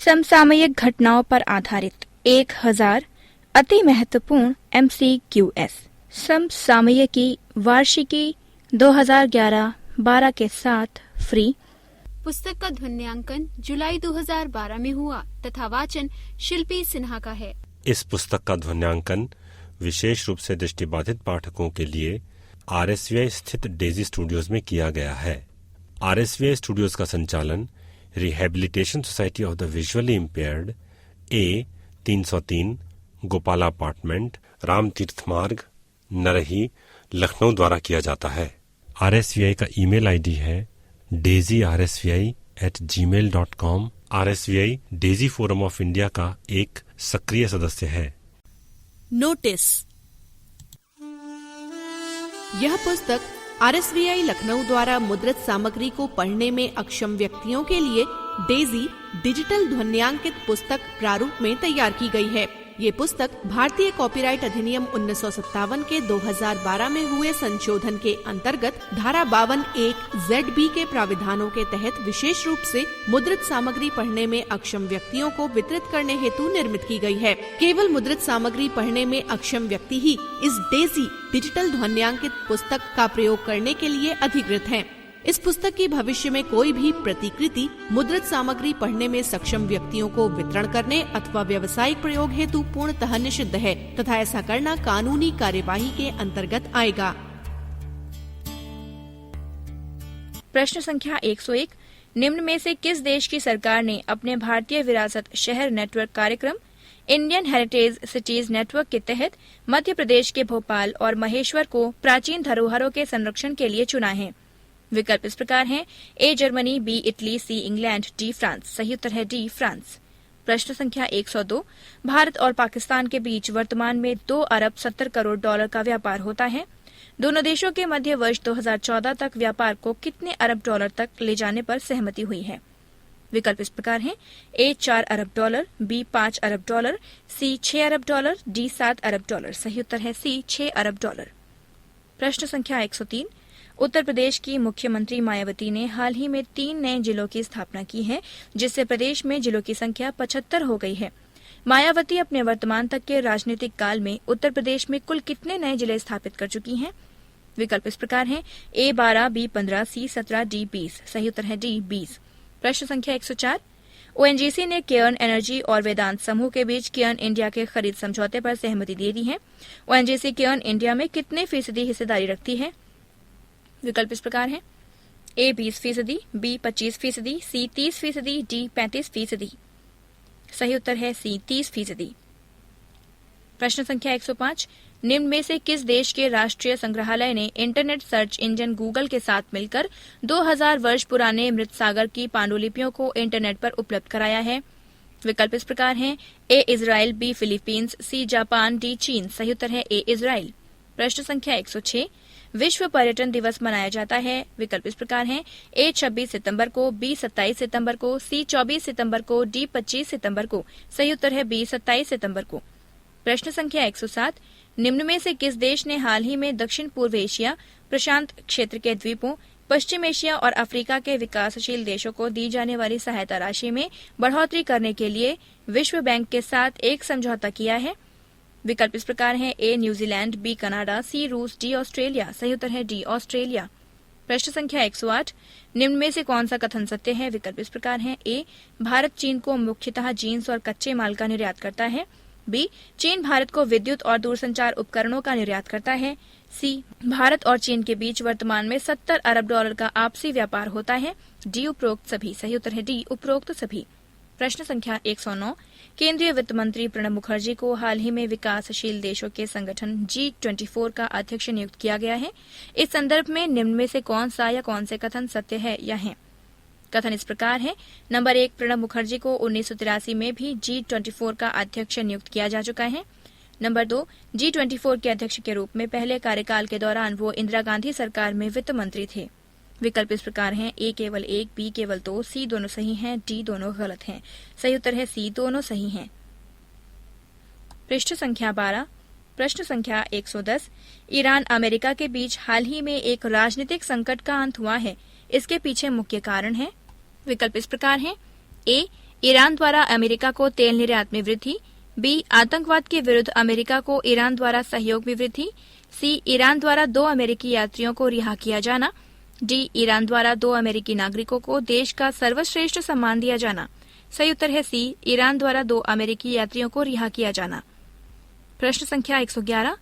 समसामयिक घटनाओं पर आधारित 1000 अति महत्वपूर्ण MCQS समसामयिकी वार्षिकी 2011-12 के साथ फ्री। पुस्तक का ध्वन्यांकन जुलाई 2012 में हुआ तथा वाचन शिल्पी सिन्हा का है। इस पुस्तक का ध्वन्यांकन विशेष रूप से दृष्टिबाधित पाठकों के लिए RSVI स्थित डेजी स्टूडियोज में किया गया है। RSVI स्टूडियोज का संचालन rehabilitation society of the visually impaired A303 Gopala apartment, Ram तीर्थ मार्ग, नरही, लखनऊ द्वारा किया जाता है। RSVI का ईमेल आईडी है daisyrsvi@gmail.com। RSVI Daisy forum of India का एक सक्रिय सदस्य है। नोटिस। यह पुस्तक RSVI लखनऊ द्वारा मुद्रित सामग्री को पढ़ने में अक्षम व्यक्तियों के लिए डेजी डिजिटल ध्वन्यांकित पुस्तक प्रारूप में तैयार की गई है। ये पुस्तक भारतीय कॉपीराइट अधिनियम 1957 के 2012 में हुए संशोधन के अंतर्गत धारा 52(1) ZB के प्राविधानों के तहत विशेष रूप से मुद्रित सामग्री पढ़ने में अक्षम व्यक्तियों को वितरित करने हेतु निर्मित की गई है। केवल मुद्रित सामग्री पढ़ने में अक्षम व्यक्ति ही इस डेजी डिजिटल ध्वन्यांकित पुस्तक का प्रयोग करने के लिए अधिकृत हैं। इस पुस्तक की भविष्य में कोई भी प्रतिकृति मुद्रित सामग्री पढ़ने में सक्षम व्यक्तियों को वितरण करने अथवा व्यावसायिक प्रयोग हेतु पूर्णतः निषिद्ध है तथा ऐसा करना कानूनी कार्यवाही के अंतर्गत आएगा। प्रश्न संख्या 101। निम्न में से किस देश की सरकार ने अपने भारतीय विरासत शहर नेटवर्क कार्यक्रम इंडियन हेरिटेज सिटीज नेटवर्क के तहत मध्य प्रदेश के भोपाल और महेश्वर को प्राचीन धरोहरों के संरक्षण के लिए चुना है? विकल्प इस प्रकार हैं। A Germany, B Italy, C England, D France. सही उत्तर है D फ्रांस। प्रश्न संख्या 102। भारत और पाकिस्तान के बीच वर्तमान में 2 अरब 70 करोड़ डॉलर का व्यापार होता है। दोनों देशों के मध्य वर्ष 2014 तक व्यापार को कितने अरब डॉलर तक ले जाने पर सहमति हुई है? विकल्प इस प्रकार हैं। A 4 Arab dollar, B 5 Arab dollar, C 6 Arab dollar, D 7 Arab dollar. सही उत्तर है C 6 अरब डॉलर। प्रश्न संख्या 103। उत्तर प्रदेश की मुख्यमंत्री मायावती ने हाल ही में 3 नए जिलों की स्थापना की है, जिससे प्रदेश में जिलों की संख्या 75 हो गई है। मायावती अपने वर्तमान तक के राजनीतिक काल में उत्तर प्रदेश में कुल कितने नए जिले स्थापित कर चुकी हैं? विकल्प इस प्रकार हैं। A 12, B 15, C 17, D 20। सही उत्तर है D 20। प्रश्न संख्या 104। ONGC ने केयर्न एनर्जी और वेदांत समूह के बीच केयर्न इंडिया के खरीद समझौते पर सहमति दे दी है। ONGC केयर्न इंडिया में कितने फीसदी हिस्सेदारी रखती है? विकल्प इस प्रकार हैं। A 20%, B 25%, C 30%, D 35%। सही उत्तर है C 30%। प्रश्न संख्या 105। निम्न में से किस देश के राष्ट्रीय संग्रहालय ने इंटरनेट सर्च इंजन गूगल के साथ मिलकर 2000 वर्ष पुराने मृत सागर की पांडुलिपियों को इंटरनेट पर उपलब्ध कराया है? विकल्प इस प्रकार हैं। A Israel, B Philippines, C Japan, D चीन। सही उत्तर है A इजराइल। प्रश्न संख्या 106। विश्व पर्यटन दिवस मनाया जाता है। विकल्प इस प्रकार हैं। A 26 सितंबर को, B 27 सितंबर को, C 24 सितंबर को, D 25 सितंबर को। सही उत्तर है B 27 सितंबर को। प्रश्न संख्या 107। निम्न में से किस देश ने हाल ही में दक्षिण पूर्व एशिया, प्रशांत क्षेत्र के द्वीपों, पश्चिम एशिया और अफ्रीका के विकासशील देशों को दी जाने वाली सहायता राशि में बढ़ोतरी करने के लिए विश्व बैंक के साथ एक समझौता किया है? विकल्प इस प्रकार हैं। A New Zealand, B Canada, C रूस, D ऑस्ट्रेलिया। सही उत्तर है D ऑस्ट्रेलिया। प्रश्न संख्या 108। निम्न में से कौन सा कथन सत्य है? विकल्प इस प्रकार हैं। A भारत चीन को मुख्यतः जींस और कच्चे माल का निर्यात करता है। B चीन भारत को विद्युत और दूरसंचार उपकरणों का निर्यात करता है। C भारत और चीन के बीच वर्तमान में 70 अरब डॉलर का आपसी व्यापार होता है। D उपरोक्त सभी। सही उत्तर है D उपरोक्त सभी। प्रश्न संख्या 109। केंद्रीय वित्त मंत्री प्रणब मुखर्जी को हाल ही में विकासशील देशों के संगठन G24 का अध्यक्ष नियुक्त किया गया है। इस संदर्भ में निम्न में से कौन सा या कौन से कथन सत्य है या है? कथन इस प्रकार है। नंबर 1, प्रणब मुखर्जी को 1983 में भी G24 का अध्यक्ष नियुक्त किया जा चुका है। नंबर 2, G24 के अध्यक्ष के रूप में पहले कार्यकाल के दौरान वो इंदिरा गांधी सरकार में वित्त मंत्री थे। विकल्प इस प्रकार हैं। A केवल 1, B केवल 2, C दोनों सही हैं, D दोनों गलत हैं। सही उत्तर है C दोनों सही हैं। पृष्ठ संख्या 12। प्रश्न संख्या 110। ईरान अमेरिका के बीच हाल ही में एक राजनीतिक संकट का अंत हुआ है। इसके पीछे मुख्य कारण है। विकल्प इस प्रकार हैं। A ईरान द्वारा अमेरिका को तेल निर्यात में वृद्धि। बी, आतंकवाद के विरुद्ध अमेरिका को ईरान द्वारा सहयोग में वृद्धि। सी, ईरान द्वारा 2 अमेरिकी यात्रियों को रिहा किया जाना। डी, ईरान द्वारा 2 अमेरिकी नागरिकों को देश का सर्वश्रेष्ठ सम्मान दिया जाना। सही उत्तर है सी, ईरान द्वारा 2 अमेरिकी यात्रियों को रिहा किया जाना। प्रश्न संख्या 111।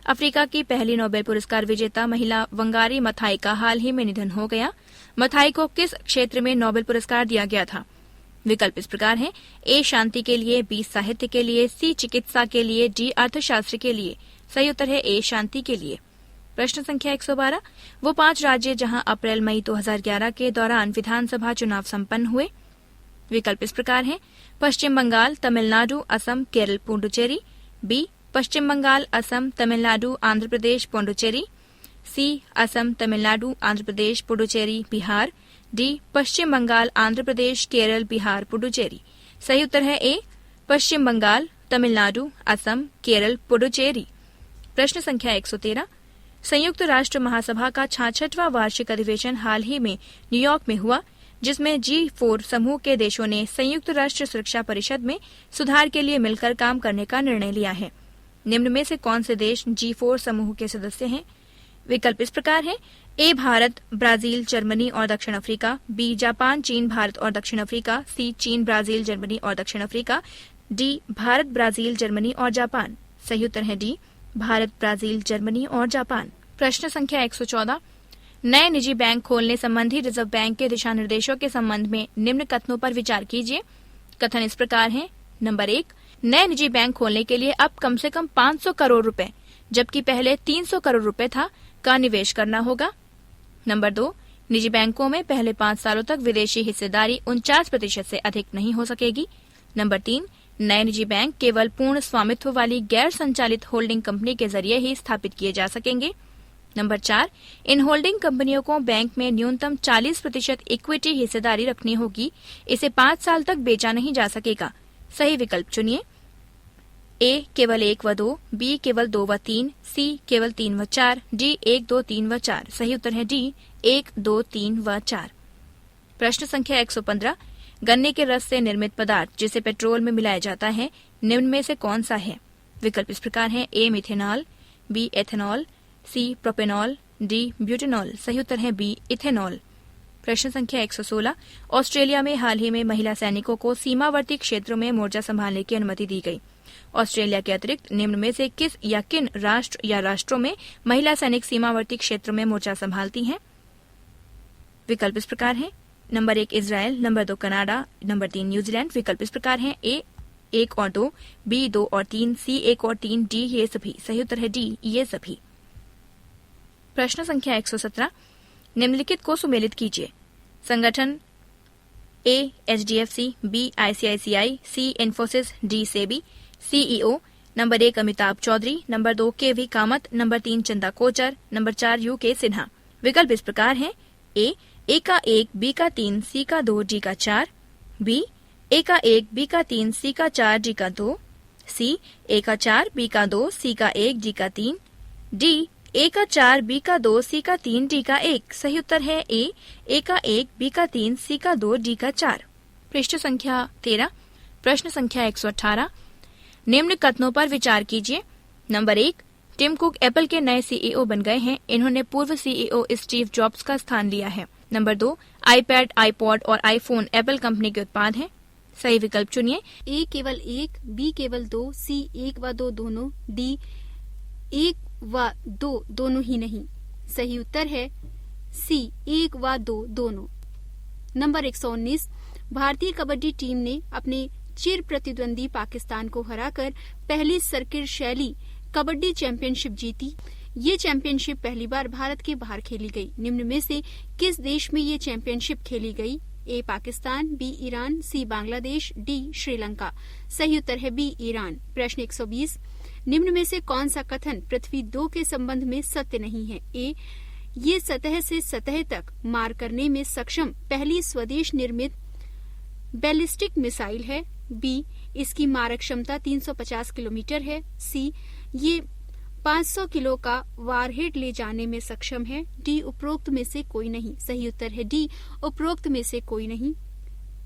अफ्रीका की पहली नोबेल पुरस्कार विजेता महिला वंगारी मथाई का हाल ही में निधन हो गया। मथाई को किस क्षेत्र में नोबेल पुरस्कार दिया गया था? विकल्प इस प्रकार हैं। ए, शांति के लिए। बी, साहित्य के लिए। सी, चिकित्सा के लिए। डी, अर्थशास्त्र के लिए। सही उत्तर है ए, शांति के लिए। प्रश्न संख्या 112। वो 5 राज्य जहां अप्रैल मई 2011 के दौरान विधानसभा चुनाव संपन्न हुए। विकल्प इस प्रकार हैं। पश्चिम बंगाल, तमिलनाडु, असम, केरल, पुडुचेरी। बी, पश्चिम बंगाल, असम, तमिलनाडु, आंध्र प्रदेश, पुडुचेरी। सी, असम, तमिलनाडु, आंध्र प्रदेश, पुडुचेरी, बिहार। डी, पश्चिम बंगाल, आंध्र प्रदेश, केरल, बिहार, पुडुचेरी। सही उत्तर है ए, पश्चिम बंगाल, तमिलनाडु, असम, केरल, पुडुचेरी। प्रश्न संख्या 113। संयुक्त राष्ट्र महासभा का 66वां वार्षिक अधिवेशन हाल ही में न्यूयॉर्क में हुआ, जिसमें G4 समूह के देशों ने संयुक्त राष्ट्र सुरक्षा परिषद में सुधार के लिए मिलकर काम करने का निर्णय लिया है। निम्न में से कौन से देश G4 समूह के सदस्य हैं? विकल्प इस प्रकार हैं। ए, भारत, ब्राजील, जर्मनी और दक्षिण अफ्रीका। बी, जापान, चीन, भारत और दक्षिण अफ्रीका। सी, चीन, ब्राजील, जर्मनी और दक्षिण Africa. D, Bharat, Brazil, Germany और जापान। सही उत्तर है डी, भारत, ब्राजील, जर्मनी और जापान। प्रश्न संख्या 114। नए निजी बैंक खोलने संबंधी रिजर्व बैंक के दिशा निर्देशों के संबंध में निम्न कथनों पर विचार कीजिए। कथन इस प्रकार हैं। नंबर 1, नए निजी बैंक खोलने के लिए अब कम से कम 500 करोड़ रुपए, जबकि पहले 300 करोड़ रुपए था, का निवेश करना होगा। नंबर 2, निजी बैंकों में पहले 5 सालों तक विदेशी हिस्सेदारी 49% से अधिक नहीं हो सकेगी। नंबर 3, नए निजी बैंक केवल पूर्ण स्वामित्व वाली गैर संचालित होल्डिंग कंपनी के जरिए ही स्थापित किए जा सकेंगे। नंबर 4, इन होल्डिंग कंपनियों को बैंक में न्यूनतम 40% इक्विटी हिस्सेदारी रखनी होगी। इसे 5 साल तक बेचा नहीं जा सकेगा। सही विकल्प चुनिए। ए, केवल 1 व 2। बी, केवल 2 व 3। सी, केवल 3 व 4। डी, 1, 2, 3 व 4। सही उत्तर है डी, 1, 2, 3 व 4। प्रश्न संख्या 115। गन्ने के रस से निर्मित पदार्थ जिसे पेट्रोल में मिलाया जाता है, निम्न में से कौन सा है? विकल्प इस प्रकार हैं। A, methanol. B, ethanol. C, propanol. D, butanol. सही उत्तर है बी, इथेनॉल। प्रश्न संख्या 116। ऑस्ट्रेलिया में हाल ही में महिला सैनिकों को सीमावर्ती क्षेत्रों में मोर्चा संभालने की अनुमति दी गई। ऑस्ट्रेलिया के अतिरिक्त निम्न में से किस या किन राष्ट्र या राष्ट्रों में महिला सैनिक सीमावर्ती क्षेत्रों में मोर्चा संभालती हैं? विकल्प इस प्रकार हैं। Number 1, Israel. Number 2, Canada. Number 3, New Zealand. विकल्प इस प्रकार हैं। ए, 1 और 2। बी, 2 और 3। सी, 1 और 3। डी, ये सभी। सही उत्तर है डी, ये सभी। प्रश्न संख्या 117। निम्नलिखित को सुमेलित कीजिए। संगठन A, HDFC। B, ICICI। C, Infosys. D, SEBI. CEO। Number 1, Amitabh Chaudhary. Number 2, KV Kamath. Number 3, Chanda Kochhar. Number 4, UK Sinha. विकल्प इस प्रकार हैं। ए का 1, बी का 3, सी का 2, डी का 4। बी, ए का 1, बी का 3, सी का 4, डी का 2। सी, ए का 4, बी का 2, सी का 1, डी का 3। डी, ए का 4, बी का 2, सी का 3, डी का 1। सही उत्तर है ए का 1, बी का 3, सी का 2, डी का 4। पृष्ठ संख्या 13। प्रश्न संख्या 118। निम्न कथनों पर विचार कीजिए। नंबर 1, टिम कुक एप्पल के नए CEO बन गए हैं। इन्होंने पूर्व CEO स्टीव जॉब्स का स्थान लिया है। नंबर 2, आईपैड, आईपॉड और आईफोन एप्पल कंपनी के उत्पाद हैं। सही विकल्प चुनिए। ए केवल 1, बी केवल 2, सी 1 व 2 दोनों, डी 1 व 2 दोनों ही नहीं। सही उत्तर है सी, 1 व 2 दोनों। नंबर 119। भारतीय कबड्डी टीम ने अपने चिर प्रतिद्वंदी पाकिस्तान को हराकर पहली सर्किट शैली कबड्डी चैंपियनशिप जीती। ये चैंपियनशिप पहली बार भारत के बाहर खेली गई। निम्न में से किस देश में ये चैंपियनशिप खेली गई? A, Pakistan. B, Iran. C, Bangladesh. D, Sri Lanka. सही उत्तर है बी, ईरान। प्रश्न 120। निम्न में से कौन सा कथन पृथ्वी 2 के संबंध में सत्य नहीं है? ए, ये सतह से सतह तक मार करने में सक्षम पहली स्वदेश निर्मित बैलिस्टिक मिसाइल है। बी, इसकी मारक क्षमता 350 किलोमीटर है। सी, ये 500 किलो का वारहेड ले जाने में सक्षम है। डी, उपरोक्त में से कोई नहीं। सही उत्तर है डी, उपरोक्त में से कोई नहीं।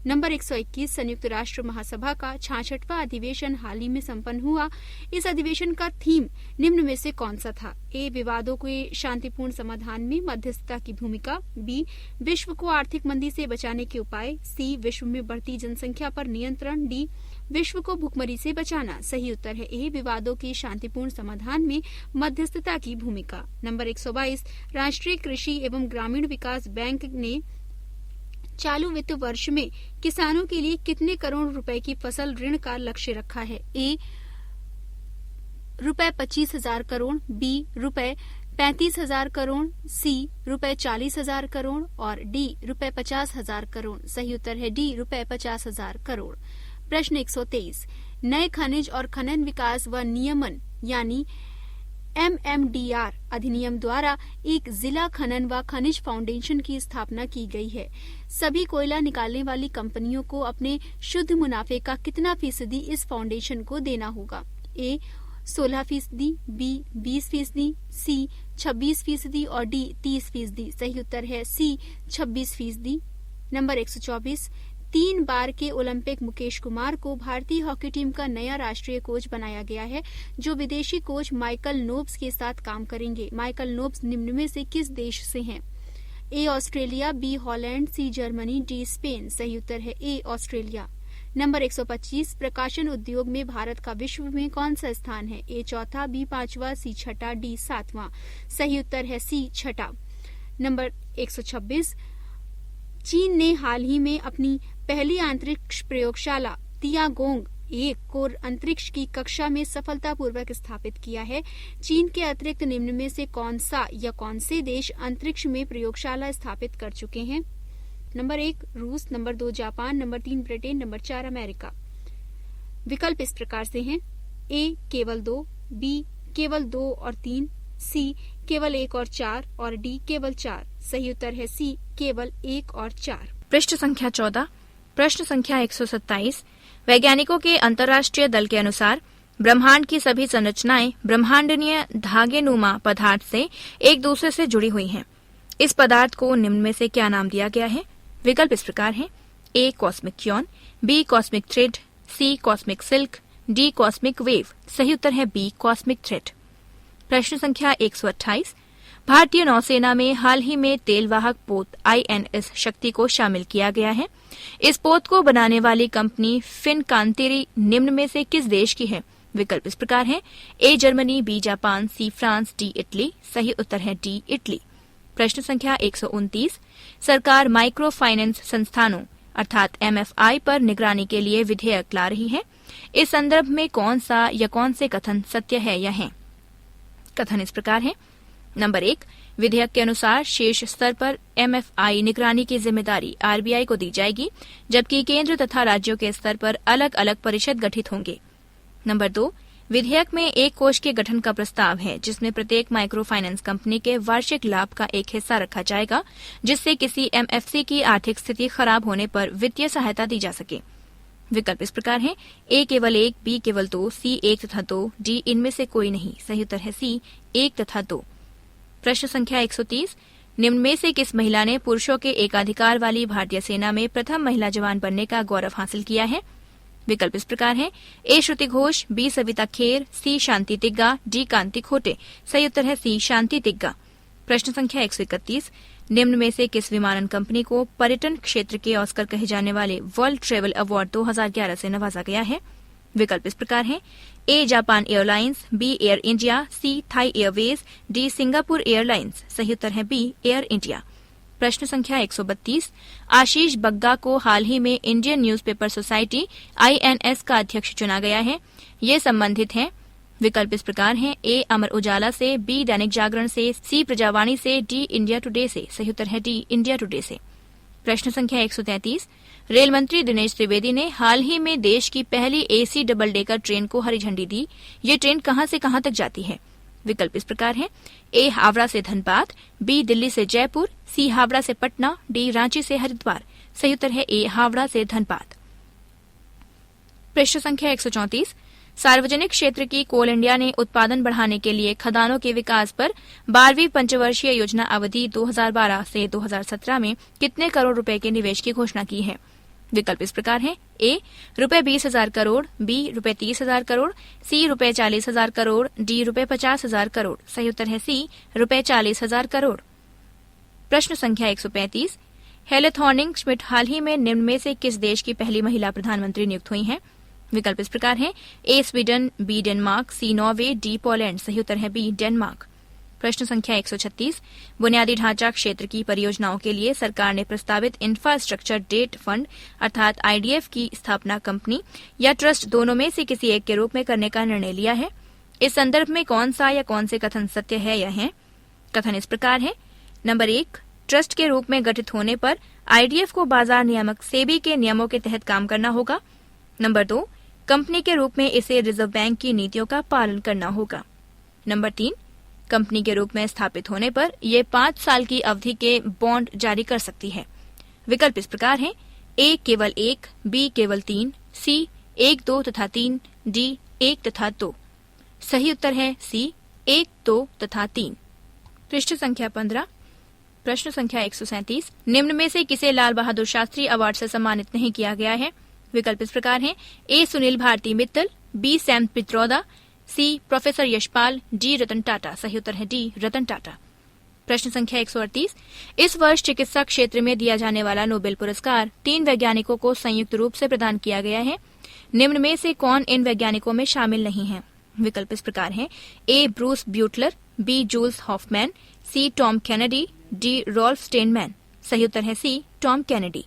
नंबर 121 संयुक्त राष्ट्र महासभा का 66वां अधिवेशन हाल ही में संपन्न हुआ। इस अधिवेशन का थीम निम्न में से कौन सा था? ए. विवादों के शांतिपूर्ण समाधान में मध्यस्थता की भूमिका। बी. विश्व को आर्थिक मंदी से बचाने के उपाय। सी. विश्व में बढ़ती जनसंख्या पर नियंत्रण। डी. विश्व को भुखमरी से बचाना। सही उत्तर है ए. विवादों के शांतिपूर्ण समाधान में मध्यस्थता की भूमिका। नंबर 122 राष्ट्रीय कृषि एवं ग्रामीण विकास बैंक ने चालू वित्त वर्ष में किसानों के लिए कितने करोड़ रुपए की फसल ऋण का लक्ष्य रखा है? ए. रुपए 25,000 करोड़। बी. रुपए 35,000 करोड़। सी. रुपए 40,000 करोड़ और डी. रुपए 50,000 करोड़। सही उत्तर है डी. रुपए 50,000 करोड़। प्रश्न 123 नए खनिज और खनन विकास व नियमन यानी MMDR अधिनियम द्वारा एक जिला खनन व खनिज फाउंडेशन की स्थापना की गई है। सभी कोयला निकालने वाली कंपनियों को अपने शुद्ध मुनाफे का कितना फीसदी इस फाउंडेशन को देना होगा? ए. 16%, बी. 20%, सी. 26% और डी. 30%। सही उत्तर है सी. 26%। नंबर 124 3 बार के ओलंपिक मुकेश कुमार को भारतीय हॉकी टीम का नया राष्ट्रीय कोच बनाया गया है, जो विदेशी कोच माइकल नोब्स के साथ काम करेंगे। माइकल नोब्स निम्न में से किस देश से हैं? ए. Australia, B. Holland, C. Germany, D. Spain. सही उत्तर है ए. ऑस्ट्रेलिया। नंबर 125 प्रकाशन उद्योग में भारत का विश्व में कौन सा स्थान है? ए. चौथा, बी. 5वां, सी. छठा, डी. 7वां। सही उत्तर है सी. छठा। नंबर 126 चीन ने हाल ही में अपनी पहली अंतरिक्ष प्रयोगशाला तियागोंग 1 को अंतरिक्ष की कक्षा में सफलतापूर्वक स्थापित किया है। चीन के अतिरिक्त निम्न में से कौन सा या कौन से देश अंतरिक्ष में प्रयोगशाला स्थापित कर चुके हैं? नंबर 1 रूस, number 2 Japan, number 3 Britain, number 4 America. विकल्प इस प्रकार से हैं: ए. केवल 2, बी. केवल 2 और 3, सी. केवल 1 और 4 और डी. केवल 4। सही उत्तर है सी. केवल 1 और 4। पृष्ठ संख्या 14 प्रश्न संख्या 127 वैज्ञानिकों के अंतर्राष्ट्रीय दल के अनुसार ब्रह्मांड की सभी संरचनाएं ब्रह्मांडीय धागेनुमा पदार्थ से एक दूसरे से जुड़ी हुई हैं। इस पदार्थ को निम्न में से क्या नाम दिया गया है? विकल्प इस प्रकार हैं: ए. कॉस्मिक क्योन, B. Cosmic thread, C. Cosmic silk, D. Cosmic wave. सही उत्तर है बी. Cosmic thread. प्रश्न संख्या 128 भारतीय नौसेना में हाल ही में तेलवाहक पोत INS शक्ति को शामिल किया गया है। इस पोत को बनाने वाली कंपनी फिनकांतिरी निम्न में से किस देश की है? विकल्प इस प्रकार हैं: A. Germany, B. Japan, C. France, D. Italy. सही उत्तर है डी. इटली। प्रश्न संख्या 129 सरकार माइक्रो फाइनेंस संस्थानों अर्थात MFI पर निगरानी के लिए विधेयक ला रही है। इस संदर्भ में कौन सा या कौन से कथन सत्य है या हैं? कथन इस प्रकार है: नंबर 1 विधेयक के अनुसार शीर्ष स्तर पर MFI निगरानी की जिम्मेदारी RBI को दी जाएगी, जबकि केंद्र तथा राज्यों के स्तर पर अलग अलग परिषद गठित होंगे। नंबर 2 विधेयक में एक कोष के गठन का प्रस्ताव है, जिसमें प्रत्येक माइक्रो फाइनेंस कंपनी के वार्षिक लाभ का एक हिस्सा रखा जाएगा, जिससे किसी MFC की आर्थिक स्थिति खराब होने पर वित्तीय सहायता दी जा सके। विकल्प इस प्रकार हैं: ए. केवल 1, बी. केवल 2, सी. 1 तथा 2, डी. इनमें से कोई नहीं। सही उत्तर है सी. 1 तथा 2। प्रश्न संख्या 130 निम्न में से किस महिला ने पुरुषों के एकाधिकार वाली भारतीय सेना में प्रथम महिला जवान बनने का गौरव हासिल किया है? विकल्प इस प्रकार हैं: ए. श्रुति घोष, बी. सविता खेर, सी. शांति तिग्गा, डी. कांति खोटे। सही उत्तर है सी. शांति तिग्गा। प्रश्न संख्या 131 निम्न में से किस विमानन कंपनी को पर्यटन क्षेत्र के ऑस्कर कहे जाने वाले वर्ल्ड ट्रेवल अवार्ड 2011 से नवाजा गया है? विकल्प इस प्रकार हैं: A. Japan Airlines, B. Air India, C. Thai Airways, D. Singapore Airlines. सही उत्तर है बी. Air India. प्रश्न संख्या 132 आशीष बग्गा को हाल ही में इंडियन न्यूज़पेपर सोसाइटी INS का अध्यक्ष चुना गया है। ये संबंधित हैं। विकल्प इस प्रकार हैं: ए. अमर उजाला से, बी. दैनिक जागरण से, सी. प्रजावाणी से, डी. इंडिया टुडे से। सही उत्तर है डी. इंडिया टुडे से। प्रश्न संख्या 133 रेल मंत्री दिनेश त्रिवेदी ने हाल ही में देश की पहली AC डबल डेकर ट्रेन को हरी झंडी दी। ये ट्रेन कहां से कहां तक जाती है? विकल्प इस प्रकार हैं: ए. हावड़ा से धनबाद, बी. दिल्ली से जयपुर, सी. हावड़ा से पटना, डी. रांची से हरिद्वार। सही उत्तर है ए. हावड़ा से धनबाद। प्रश्न संख्या 134 सार्वजनिक क्षेत्र की कोल इंडिया ने उत्पादन बढ़ाने के लिए खदानों के विकास पर 12वीं पंचवर्षीय योजना अवधि 2012 से 2017 में कितने करोड़ रुपए के निवेश की घोषणा की है? विकल्प इस प्रकार हैं। ए रुपए 20,000 करोड़, बी रुपए 30,000 करोड़, सी रुपए 40,000 करोड़, डी रुपए 50,000 करोड़। सही उत्तर है सी रुपए 40,000 करोड़। प्रश्न संख्या 135। हेले थॉर्निंग श्मिट हाल ही में निम्न में से किस देश की पहली महिला प्रधानमंत्री नियुक्त हुई हैं? विकल्प इस प्रकार हैं। ए स्वीडन, बी डेनमार्क, सी नॉर्वे, डी पोलैंड। सही उत्तर है बी डेनमार्क। प्रश्न संख्या 136। बुनियादी ढांचा क्षेत्र की परियोजनाओं के लिए सरकार ने प्रस्तावित इंफ्रास्ट्रक्चर डेट फंड अर्थात आईडीएफ की स्थापना कंपनी या ट्रस्ट दोनों में से किसी एक के रूप में करने का निर्णय लिया है। इस संदर्भ में कौन सा या कौन से कथन सत्य है या है? कथन इस प्रकार है। नंबर 1, ट्रस्ट के रूप में गठित होने पर आईडीएफ को बाजार नियामक सेबी के नियमों के तहत काम करना होगा। नंबर 2, कंपनी के रूप में इसे रिजर्व बैंक की नीतियों का पालन करना होगा। नंबर 3, कंपनी के रूप में स्थापित होने पर यह 5 साल की अवधि के बॉन्ड जारी कर सकती है। विकल्प इस प्रकार हैं। ए केवल 1, बी केवल 3, सी 1, 2 तथा 3, डी 1 तथा 2। सही उत्तर है सी 1, 2 तथा 3। पृष्ठ संख्या 15। प्रश्न संख्या 137। निम्न में से किसे लाल बहादुर शास्त्री अवार्ड से सम्मानित नहीं किया गया है? विकल्प इस प्रकार हैं। ए सुनील भारती मित्तल, बी सैम पित्रोदा, सी प्रोफेसर यशपाल, डी रतन टाटा। सही उत्तर है डी रतन टाटा। प्रश्न संख्या 138। इस वर्ष चिकित्सा क्षेत्र में दिया जाने वाला नोबेल पुरस्कार 3 वैज्ञानिकों को संयुक्त रूप से प्रदान किया गया है। निम्न में से कौन इन वैज्ञानिकों में शामिल नहीं है? विकल्प इस प्रकार हैं। ए ब्रूस ब्यूटलर, बी जूल्स हॉफमैन, सी टॉम कैनेडी, डी रॉल्फ स्टेनमैन। सही उत्तर है सी टॉम कैनेडी।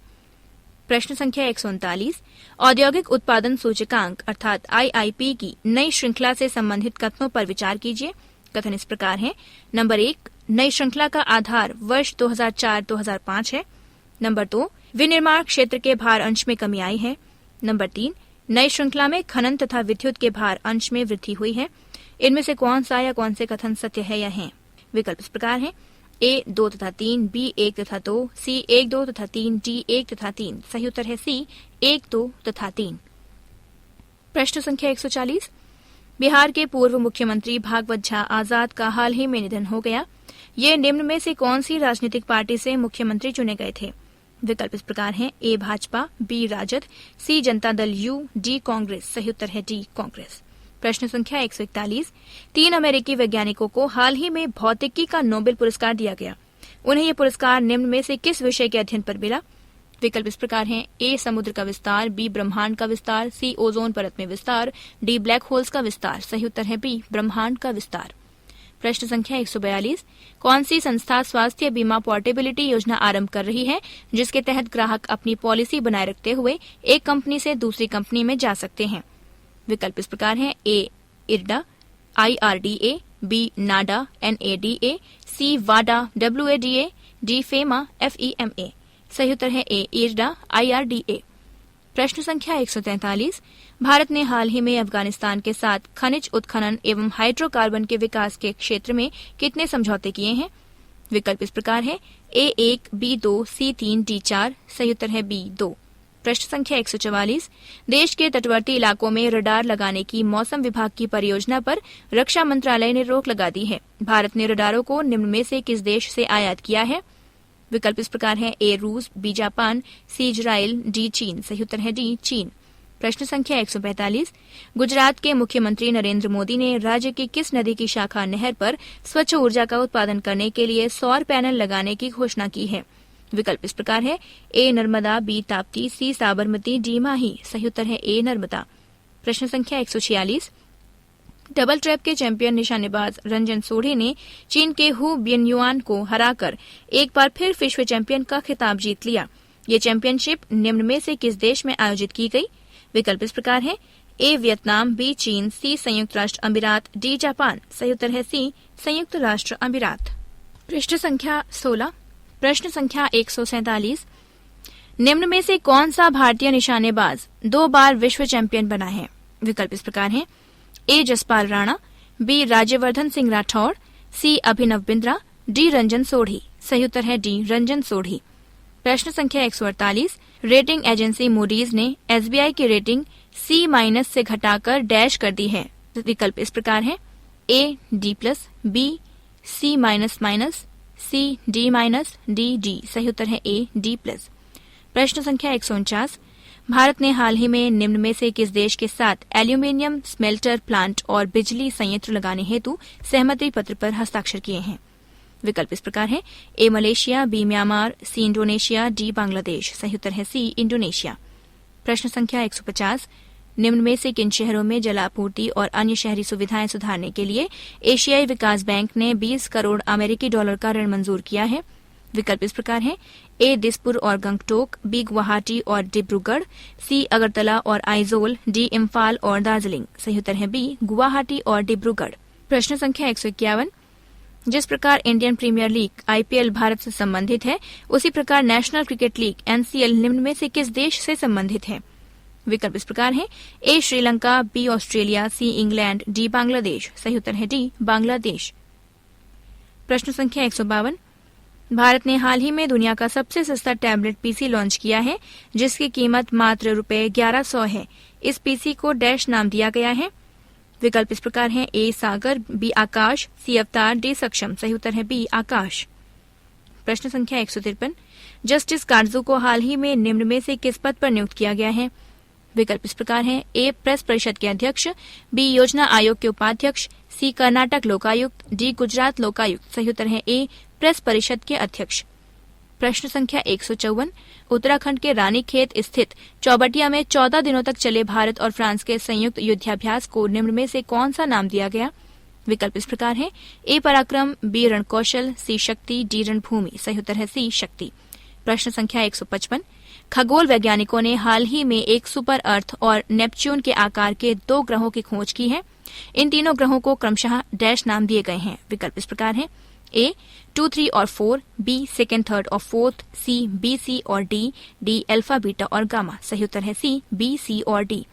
प्रश्न संख्या 139। औद्योगिक उत्पादन सूचकांक अर्थात आईआईपी की नई श्रृंखला से संबंधित कथनों पर विचार कीजिए। कथन इस प्रकार हैं। नंबर 1, नई श्रृंखला का आधार वर्ष 2004-2005 है। नंबर 2, विनिर्माण क्षेत्र के भार अंश में कमी आई है। नंबर 3, नई श्रृंखला में खनन तथा विद्युत के भार अंश में वृद्धि हुई है। इनमें से कौन सा या कौन से कथन सत्य है या है? विकल्प इस प्रकार हैं। ए 2 तथा 3, बी 1 तथा 2, सी 1, 2 तथा 3, डी 1 तथा 3। सही उत्तर है सी 1, 2 तथा 3। प्रश्न संख्या 140। बिहार के पूर्व मुख्यमंत्री भागवत झा आजाद का हाल ही में निधन हो गया। ये निम्न में से कौन सी राजनीतिक पार्टी से मुख्यमंत्री चुने गए थे? विकल्प इस प्रकार हैं। ए Bhajpa, B Rajad, C Janata Dal you, D Congress. सही उत्तर है डी कांग्रेस। प्रश्न संख्या 141। 3 अमेरिकी वैज्ञानिकों को हाल ही में भौतिकी का नोबेल पुरस्कार दिया गया। उन्हें यह पुरस्कार निम्न में से किस विषय के अध्ययन पर मिला? विकल्प इस प्रकार हैं। ए समुद्र का विस्तार, बी ब्रह्मांड का विस्तार, सी ओजोन परत में विस्तार, डी ब्लैक होल्स का विस्तार। सही उत्तर है बी ब्रह्मांड का विस्तार। प्रश्न संख्या 142। कौन सी संस्था स्वास्थ्य बीमा पोर्टेबिलिटी योजना आरंभ कर रही है जिसके तहत ग्राहक अपनी पॉलिसी बनाए रखते हुए एक कंपनी से दूसरी कंपनी में जा सकते हैं? विकल्प इस प्रकार हैं। ए इरडा, IRDA, बी नाडा, NADA, सी वाडा, WADA, डी फेमा, FEMA। सही उत्तर है ए इरडा, IRDA। प्रश्न संख्या 143। भारत ने हाल ही में अफगानिस्तान के साथ खनिज उत्खनन एवं हाइड्रोकार्बन के विकास के क्षेत्र में कितने समझौते किए हैं? विकल्प इस प्रकार है। A1, B2, C3, D4। सही उत्तर है B2। प्रश्न संख्या 144। देश के तटवर्ती इलाकों में रडार लगाने की मौसम विभाग की परियोजना पर रक्षा मंत्रालय ने रोक लगा दी है। भारत ने रडारों को निम्न में से किस देश से आयात किया है? विकल्प इस प्रकार है। ए रूस, b Japan, c Israel, d चीन। सही उत्तर है डी चीन। प्रश्न संख्या 145। गुजरात के मुख्यमंत्री नरेंद्र मोदी ने राज्य की किस नदी की शाखा नहर पर स्वच्छ ऊर्जा का उत्पादन करने के लिए सौर पैनल लगाने की घोषणा की है? विकल्प इस प्रकार है। ए नर्मदा, बी ताप्ती, सी साबरमती, डी माही। सही उत्तर है ए नर्मदा। प्रश्न संख्या 146। डबल ट्रैप के चैंपियन निशानेबाज रंजन सोढ़ी ने चीन के हु बियनयुआन को हराकर एक बार फिर विश्व चैंपियन का खिताब जीत लिया। ये चैंपियनशिप निम्न में से किस देश में आयोजित की गई? विकल्प इस प्रकार है। ए वियतनाम, बी चीन, सी संयुक्त राष्ट्र अमीरात, डी जापान। सही उत्तर है सी संयुक्त राष्ट्र अमीरात। पृष्ठ संख्या 16। प्रश्न संख्या 147। निम्न में से कौन सा भारतीय निशानेबाज 2 बार विश्व चैंपियन बना है? विकल्प इस प्रकार हैं। ए जसपाल राणा, बी राज्यवर्धन सिंह राठौड़, सी अभिनव बिंद्रा, डी रंजन सोढ़ी। सही उत्तर है डी रंजन सोढ़ी। प्रश्न संख्या 148। रेटिंग एजेंसी मूडीज ने SBI की रेटिंग C- से घटाकर डैश कर दी है। विकल्प इस प्रकार हैं। ए D+, बी C-, सी D-, डी डी। सही उत्तर है ए D+। प्रश्न संख्या 149। भारत ने हाल ही में निम्न में से किस देश के साथ एल्यूमीनियम स्मेल्टर प्लांट और बिजली संयंत्र लगाने हेतु सहमति पत्र पर हस्ताक्षर किए हैं? विकल्प इस प्रकार हैं: a Malaysia, b Myanmar, c Indonesia, d Bangladesh. सही उत्तर है सी इंडोनेशिया। प्रश्न संख्या 150, निम्न में से किन शहरों में जलापूर्ति और अन्य शहरी सुविधाएं सुधारने के लिए एशियाई विकास बैंक ने 20 करोड़ अमेरिकी डॉलर का ऋण मंजूर किया है? विकल्प इस प्रकार हैं: ए दिसपुर और गंगटोक, बी गुवाहाटी और डिब्रूगढ़, सी अगरतला और आइजोल, डी इम्फाल और दार्जिलिंग। सही उत्तर है बी गुवाहाटी और डिब्रूगढ़। प्रश्न संख्या 151, जिस प्रकार Indian Premier League IPL Bharat से संबंधित है, उसी प्रकार नेशनल क्रिकेट लीग एनसीएल निम्न में से किस देश से संबंधित है? विकल्प इस प्रकार हैं: A Sri Lanka, B Australia, C England, D Bangladesh. सही उत्तर है डी बांग्लादेश। प्रश्न संख्या 152, भारत ने हाल ही में दुनिया का सबसे सस्ता टैबलेट पीसी लॉन्च किया है, जिसकी कीमत मात्र ₹1100 है। इस पीसी को डैश नाम दिया गया है। विकल्प इस प्रकार हैं: ए सागर, बी आकाश, सी अवतार, डी सक्षम। सही उत्तर है बी आकाश। प्रश्न संख्या 153, जस्टिस काटजू को हाल ही में निम्न में से किस पद पर नियुक्त किया गया है? विकल्प इस प्रकार हैं: ए प्रेस परिषद के अध्यक्ष, बी योजना आयोग के उपाध्यक्ष, सी कर्नाटक लोकायुक्त, डी गुजरात लोकायुक्त। सही उत्तर है ए प्रेस परिषद के अध्यक्ष। प्रश्न संख्या 154, उत्तराखंड के रानीखेत स्थित चौबटिया में 14 दिनों तक चले भारत और फ्रांस के संयुक्त युद्धाभ्यास को निम्न में से कौन सा नाम दिया गया? विकल्प इस प्रकार हैं: ए पराक्रम, बी रणकौशल, सी शक्ति, डी रणभूमि। सही उत्तर है सी शक्ति। प्रश्न संख्या 155, खगोल वैज्ञानिकों ने हाल ही में एक सुपर अर्थ और नेपच्यून के आकार के 2 ग्रहों की खोज की है। इन तीनों ग्रहों को क्रमशः डैश नाम दिए गए हैं। विकल्प इस प्रकार हैं: ए 2, 3 और 4, बी 2, 3 और 4, सी बी, सी और डी, डी अल्फा, बीटा और गामा। सही उत्तर है सी बी, सी और डी।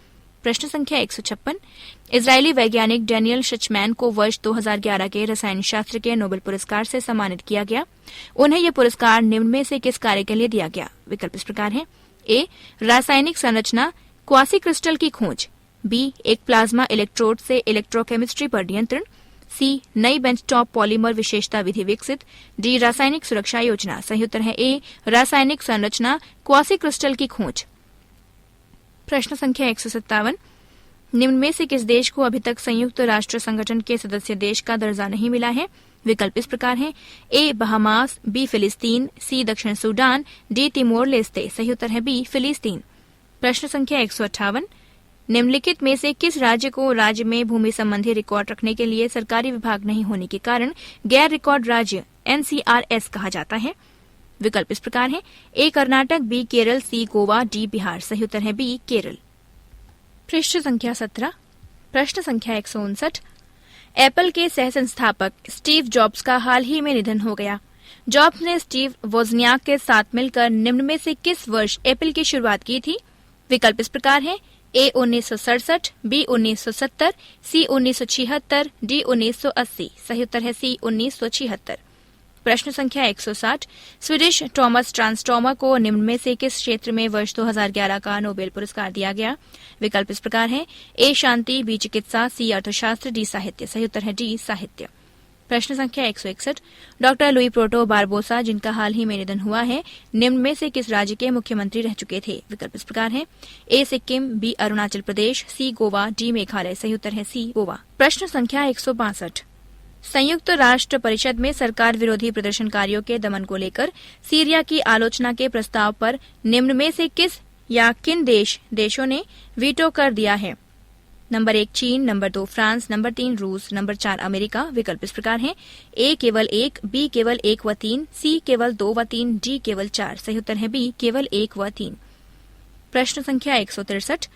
प्रश्न संख्या 156, इजरायली वैज्ञानिक डेनियल शचमैन को वर्ष 2011 के रसायन शास्त्र के नोबेल पुरस्कार से सम्मानित किया गया। उन्हें यह पुरस्कार निम्न में से किस कार्य के लिए दिया गया? विकल्प इस प्रकार हैं: ए रासायनिक संरचना क्वासी क्रिस्टल की खोज, बी एक प्लाज्मा इलेक्ट्रोड से इलेक्ट्रोकेमिस्ट्री पर नियंत्रण, सी नई बेंचटॉप पॉलीमर विशेषता विधि विकसित, डी रासायनिक सुरक्षा योजना। सही उत्तर है ए रासायनिक संरचना क्वासी क्रिस्टल की खोज। प्रश्न संख्या 157, निम्न में से किस देश को अभी तक संयुक्त राष्ट्र संगठन के सदस्य देश का दर्जा नहीं मिला है? विकल्प इस प्रकार हैं: ए बहामास, बी फिलिस्तीन, सी दक्षिण सूडान, डी तिमोर लेस्ते। सही उत्तर है बी फिलिस्तीन। प्रश्न संख्या 158, निम्नलिखित में से किस राज्य को राज्य में भूमि संबंधी रिकॉर्ड रखने के लिए सरकारी विभाग नहीं होने के कारण गैर रिकॉर्ड राज्य NCRS कहा जाता है? विकल्प इस प्रकार हैं: ए कर्नाटक, बी केरल, सी गोवा, डी बिहार। सही उत्तर है बी केरल। पृष्ठ संख्या 17। प्रश्न संख्या 159, एप्पल के सह संस्थापक स्टीव जॉब्स का हाल ही में निधन हो गया। जॉब्स ने स्टीव वोजनियाक के साथ मिलकर निम्न में से किस वर्ष एप्पल की शुरुआत की थी? विकल्प इस प्रकार हैं: ए 1967, बी 1970, सी 1976, डी 1980। सही उत्तर है सी 1976। प्रश्न संख्या 160, स्वीडिश टॉमस ट्रांसटॉमर को निम्न में से किस क्षेत्र में वर्ष 2011 का नोबेल पुरस्कार दिया गया? विकल्प इस प्रकार हैं: ए शांति, बी चिकित्सा, सी अर्थशास्त्र, डी साहित्य। सही उत्तर है डी साहित्य। प्रश्न संख्या 161, डॉक्टर लुई प्रोटो बारबोसा, जिनका हाल ही में निधन हुआ है, निम्न में से किस राज्य के मुख्यमंत्री रह चुके थे? विकल्प इस प्रकार हैं: ए सिक्किम, बी अरुणाचल प्रदेश, सी गोवा, डी मेघालय। सही उत्तर है सी गोवा। प्रश्न संख्या 162, संयुक्त राष्ट्र परिषद में सरकार विरोधी प्रदर्शनकारियों के दमन को लेकर सीरिया की आलोचना के प्रस्ताव पर निम्न में से किस या किन देशों ने वीटो कर दिया है? नंबर 1 चीन, नंबर 2 फ्रांस, नंबर 3 रूस, नंबर 4 अमेरिका। विकल्प इस प्रकार हैं: ए केवल 1, बी केवल 1 व 3, सी केवल 2 व 3, डी केवल 4। सही उत्तर है बी केवल 1 व 3। प्रश्न संख्या 163,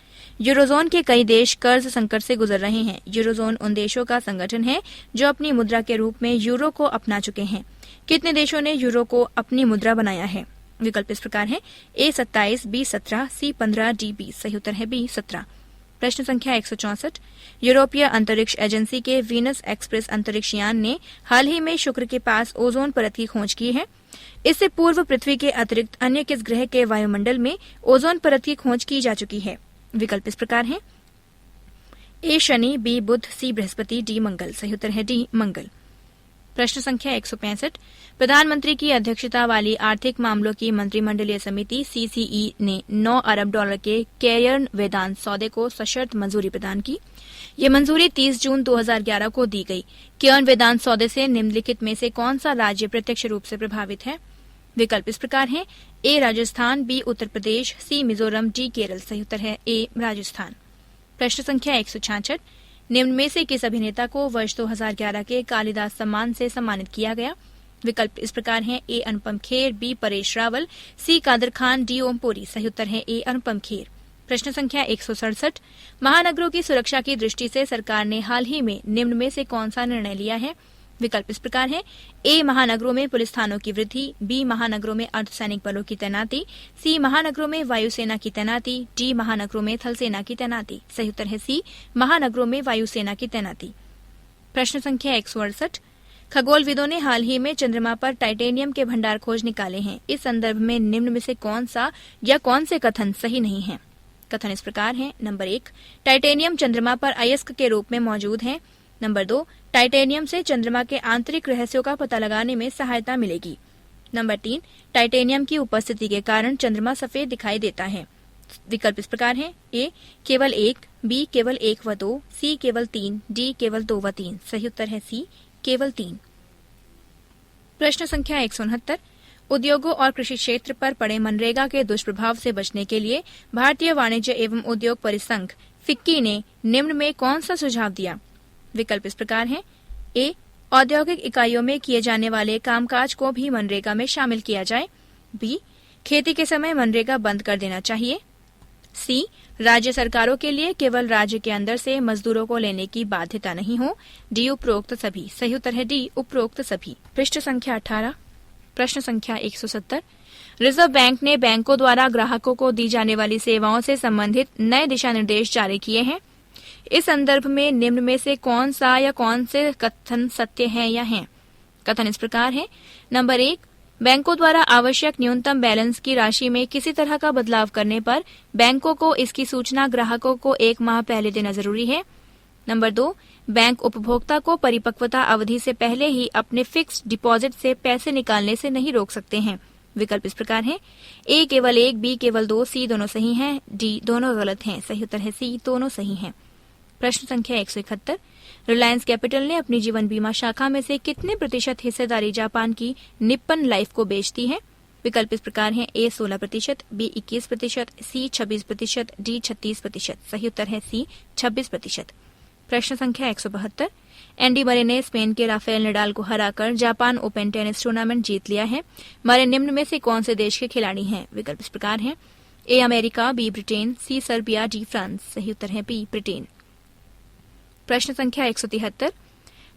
यूरोजोन के कई देश कर्ज संकट से गुजर रहे हैं। यूरोजोन उन देशों का संगठन है जो अपनी मुद्रा के रूप में यूरो को अपना चुके हैं। कितने देशों ने यूरो को अपनी मुद्रा बनाया है? विकल्प इस प्रकार हैं: ए 27, बी 17, सी 15, डी 20। सही उत्तर है बी 17। प्रश्न संख्या 164, यूरोपीय अंतरिक्ष एजेंसी के वीनस एक्सप्रेस अंतरिक्ष यान ने हाल ही में शुक्र के पास ओजोन परत की खोज की है। इससे पूर्व पृथ्वी के अतिरिक्त अन्य किस ग्रह के वायुमंडल में ओजोन परत की खोज की जा चुकी है? विकल्प इस प्रकार हैं: ए शनि, बी बुध, सी बृहस्पति, डी मंगल। सही उत्तर है डी मंगल। प्रश्न संख्या 165 प्रधानमंत्री की अध्यक्षता वाली आर्थिक मामलों की मंत्रिमंडलीय समिति सीसीई ने 9 अरब डॉलर के केयर्न वेदांत सौदे को सशर्त मंजूरी प्रदान की। ये मंजूरी 30 जून 2011 को दी गई। केयर्न वेदांत सौदे से निम्नलिखित में से कौन सा राज्य प्रत्यक्ष रूप से प्रभावित है? विकल्प इस प्रकार हैं: ए राजस्थान, बी उत्तर प्रदेश, सी मिजोरम, डी केरल। सही उत्तर है ए राजस्थान। प्रश्न संख्या 166 निम्न में से किस अभिनेता को वर्ष 2011 के कालिदास सम्मान से सम्मानित किया गया? विकल्प इस प्रकार हैं: ए अनुपम खेर, बी परेश रावल, सी कादर खान, डी ओम पुरी। सही उत्तर है ए अनुपम खेर। प्रश्न संख्या 167 महानगरों की सुरक्षा की दृष्टि से सरकार ने हाल ही में निम्न में से कौन सा निर्णय लिया है? विकल्प इस प्रकार हैं: ए महानगरों में पुलिस थानों की वृद्धि, बी महानगरों में अर्धसैनिक बलों की तैनाती, सी महानगरों में वायुसेना की तैनाती, डी महानगरों में थल सेना की तैनाती। सही उत्तर है सी महानगरों में वायुसेना की तैनाती। प्रश्न संख्या 168 खगोलविदों ने हाल ही में चंद्रमा पर टाइटेनियम के भंडार खोज निकाले हैं। इस संदर्भ में निम्न में से कौन सा या कौन से कथन सही नहीं है? कथन इस प्रकार हैं: नंबर 1 टाइटेनियम चंद्रमा पर अयस्क के रूप में मौजूद है। नंबर 2 टाइटेनियम से चंद्रमा के आंतरिक रहस्यों का पता लगाने में सहायता मिलेगी। नंबर 3 टाइटेनियम की उपस्थिति के कारण चंद्रमा सफेद दिखाई देता है। विकल्प इस प्रकार हैं: ए केवल 1, बी केवल 1 व 2, सी केवल 3, डी केवल 2 व 3। सही उत्तर है सी केवल 3। प्रश्न संख्या 169 उद्योगों और कृषि क्षेत्र पर पड़े मनरेगा के दुष्प्रभाव से बचने के लिए भारतीय वाणिज्य एवं उद्योग परिसंघ फिक्की ने निम्न में कौन सा सुझाव दिया? विकल्प इस प्रकार हैं: ए औद्योगिक इकाइयों में किए जाने वाले कामकाज को भी मनरेगा में शामिल किया जाए, बी खेती के समय मनरेगा बंद कर देना चाहिए, सी राज्य सरकारों के लिए केवल राज्य के अंदर से मजदूरों को लेने की बाध्यता नहीं हो, डी उपरोक्त सभी। सही उत्तर है डी उपरोक्त सभी। पृष्ठ संख्या 18 प्रश्न संख्या 170 रिजर्व बैंक ने बैंकों द्वारा ग्राहकों को दी जाने वाली सेवाओं से संबंधित नए दिशा निर्देश जारी किए हैं। इस संदर्भ में निम्न में से कौन सा या कौन से कथन सत्य है या हैं? कथन इस प्रकार है: नंबर 1 बैंकों द्वारा आवश्यक न्यूनतम बैलेंस की राशि में किसी तरह का बदलाव करने पर बैंकों को इसकी सूचना ग्राहकों को 1 माह पहले देना जरूरी है। नंबर 2 बैंक उपभोक्ता को परिपक्वता अवधि से पहले ही अपने फिक्स्ड डिपॉजिट से पैसे निकालने से नहीं रोक सकते हैं। विकल्प इस प्रकार हैं: ए केवल 1, बी केवल 2, सी दोनों सही हैं, डी दोनों गलत हैं। सही उत्तर है सी दोनों सही हैं। प्रश्न संख्या 171 रिलायंस कैपिटल ने अपनी जीवन बीमा शाखा में से कितने प्रतिशत हिस्सेदारी जापान की निप्पन लाइफ को बेचती है? विकल्प इस प्रकार हैं: ए 16%, बी 21%, सी 26%, डी 36%। सही उत्तर है सी 26%। प्रश्न संख्या 172 एंडी मरे ने स्पेन के राफेल नडाल को हराकर जापान ओपन टेनिस टूर्नामेंट जीत लिया है। मरे निम्न में से कौन से देश के खिलाड़ी हैं? विकल्प इस प्रकार हैं: a America, b Britain, c Serbia, d France. सही उत्तर है बी ब्रिटेन। प्रश्न संख्या 173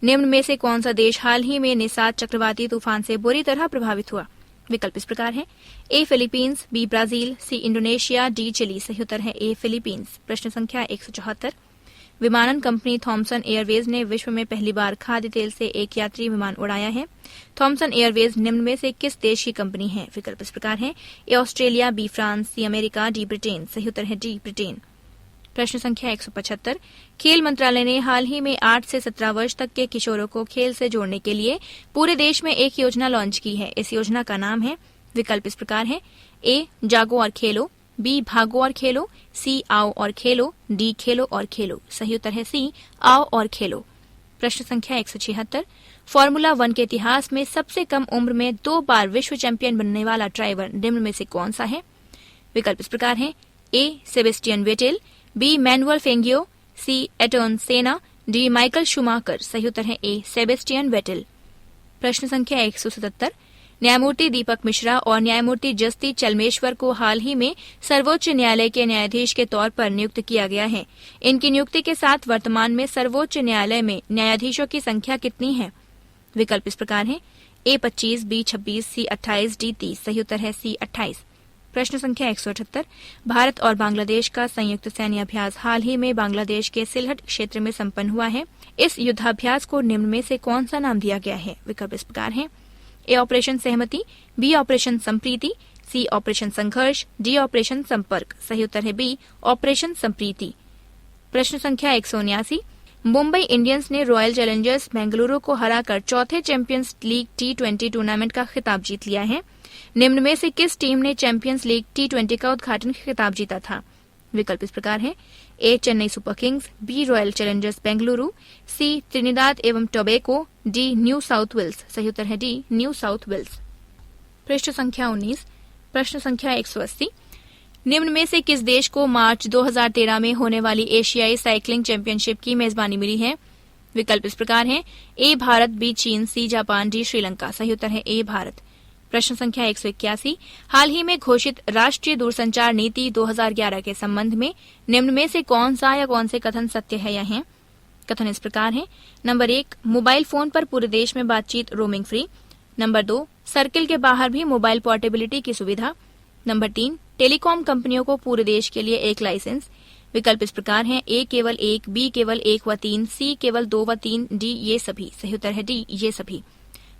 निम्न में से कौन सा देश हाल ही में निसात चक्रवाती तूफान से बुरी तरह प्रभावित हुआ? विकल्प इस प्रकार हैं: A Philippines, B Brazil, C Indonesia, D Chile. सही उत्तर है ए फिलीपींस। प्रश्न संख्या 174 विमानन कंपनी थॉमसन एयरवेज ने विश्व में पहली बार खाद्य तेल से एक यात्री विमान उड़ाया है। थॉमसन एयरवेज निम्न में से किस देश की कंपनी है? विकल्प इस प्रकार हैं: ए Australia, b France, c America, d Britain. सही उत्तर है डी ब्रिटेन। प्रश्न संख्या 175 खेल मंत्रालय ने हाल ही में 8 से 17 वर्ष तक के किशोरों को खेल से जोड़ने के लिए पूरे देश में एक योजना लॉन्च की है। इस योजना का नाम है। विकल्प इस प्रकार है: ए जागो और खेलो, बी भागो और खेलो, सी आओ और खेलो, डी खेलो और खेलो। सही उत्तर है सी आओ और खेलो। प्रश्न संख्या 176 फार्मूला 1 के इतिहास में सबसे कम उम्र में 2 बार विश्व चैंपियन बनने वाला ड्राइवर निम्न में से कौन सा है? विकल्प इस प्रकार है: ए सेबेस्टियन वेटेल, बी मैनुअल फेंगियो, सी एटोन सेना, डी माइकल शूमाकर। सही उत्तर है ए सेबेस्टियन वेटेल। प्रश्न संख्या 177 न्यायमूर्ति दीपक मिश्रा और न्यायमूर्ति जस्ती चलमेश्वर को हाल ही में सर्वोच्च न्यायालय के न्यायाधीश के तौर पर नियुक्त किया गया है। इनकी नियुक्ति के साथ वर्तमान में सर्वोच्च न्यायालय में न्यायाधीशों की संख्या कितनी है? विकल्प इस प्रकार है: ए 25, बी 26, सी 28, डी 30। सही उत्तर है सी 28। प्रश्न संख्या 178 भारत और बांग्लादेश का संयुक्त सैन्य अभ्यास हाल ही में बांग्लादेश के सिलहट क्षेत्र में संपन्न हुआ है। इस युद्धाभ्यास को निम्न में से कौन सा नाम दिया गया है? विकल्प इस प्रकार है: ए ऑपरेशन सहमति, बी ऑपरेशन संप्रीति, सी ऑपरेशन संघर्ष, डी ऑपरेशन संपर्क। सही उत्तर है बी ऑपरेशन संप्रीति। प्रश्न संख्या 179 मुंबई इंडियंस ने रॉयल चैलेंजर्स बेंगलुरु को हराकर चौथे चैंपियंस लीग T20 टूर्नामेंट का खिताब जीत लिया है। निम्न में से किस टीम ने चैंपियंस लीग T20 का उद्घाटन खिताब जीता था? विकल्प इस प्रकार हैं। A Chennai super kings, B royal challengers Bengaluru, C Trinidad एवं Tobago, D New South Wales. सही उत्तर है डी न्यू साउथ वेल्स। पृष्ठ संख्या 19, प्रश्न संख्या 180। निम्न में से किस देश को मार्च 2013 में होने वाली एशियाई साइकिलिंग चैंपियनशिप की मेजबानी मिली है? विकल्प इस प्रकार हैं। ए भारत, बी चीन, सी जापान, डी श्रीलंका। सही उत्तर है ए भारत। प्रश्न संख्या 181। हाल ही में घोषित राष्ट्रीय दूरसंचार नीति 2011 के संबंध में निम्न में से कौन सा या कौन से कथन सत्य है या हैं? कथन इस प्रकार हैं। नंबर 1, मोबाइल फोन पर पूरे देश में बातचीत रोमिंग फ्री। नंबर 2, सर्किल के बाहर भी मोबाइल पोर्टेबिलिटी की सुविधा। नंबर 3, टेलीकॉम कंपनियों को पूरे देश के लिए एक लाइसेंस। विकल्प इस प्रकार हैं। ए केवल 1, बी केवल 1 व 3, सी केवल 2 व 3, डी ये सभी। सही उत्तर है डी ये सभी।